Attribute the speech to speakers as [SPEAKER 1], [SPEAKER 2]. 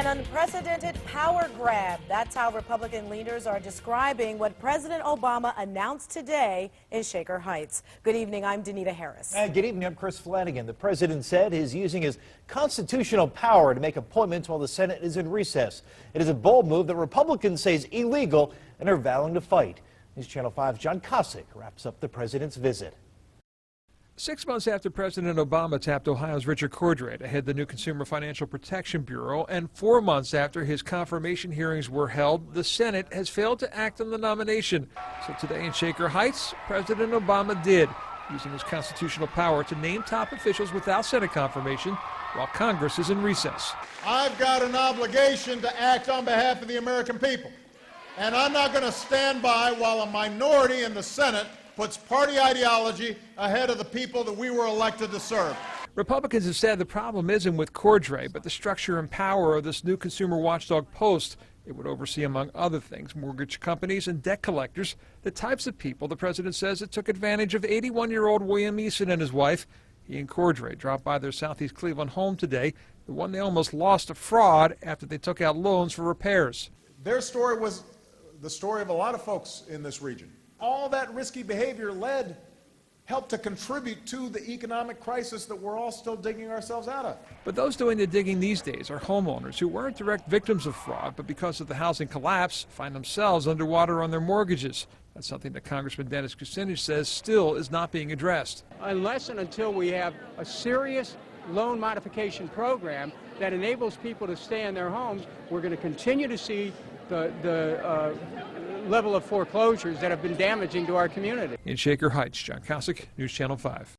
[SPEAKER 1] An unprecedented power grab. That's how Republican leaders are describing what President Obama announced today in Shaker Heights. Good evening, I'm Danita Harris.
[SPEAKER 2] Good evening, I'm Chris Flanagan. The president said he's using his constitutional power to make appointments while the Senate is in recess. It is a bold move that Republicans say is illegal and are vowing to fight. News Channel 5's John Kosich wraps up the president's visit.
[SPEAKER 3] 6 months after President Obama tapped Ohio's Richard Cordray to head the new Consumer Financial Protection Bureau, and 4 months after his confirmation hearings were held, the Senate has failed to act on the nomination. So today in Shaker Heights, President Obama did, using his constitutional power to name top officials without Senate confirmation while Congress is in recess.
[SPEAKER 4] I've got an obligation to act on behalf of the American people, and I'm not going to stand by while a minority in the Senate puts party ideology ahead of the people that we were elected to serve.
[SPEAKER 3] Republicans have said the problem isn't with Cordray, but the structure and power of this new consumer watchdog post. It would oversee, among other things, mortgage companies and debt collectors, the types of people the president says that took advantage of 81-year-old William Eason and his wife. He and Cordray dropped by their Southeast Cleveland home today, the one they almost lost to fraud after they took out loans for repairs.
[SPEAKER 4] Their story was the story of a lot of folks in this region. All that risky behavior helped to contribute to the economic crisis that we're all still digging ourselves out of.
[SPEAKER 3] But those doing the digging these days are homeowners who weren't direct victims of fraud, but because of the housing collapse, find themselves underwater on their mortgages. That's something that Congressman Dennis Kosich says still is not being addressed.
[SPEAKER 5] Unless and until we have a serious loan modification program that enables people to stay in their homes, we're going to continue to see the level of foreclosures that have been damaging to our community.
[SPEAKER 3] In Shaker Heights, John Kosich, News Channel 5.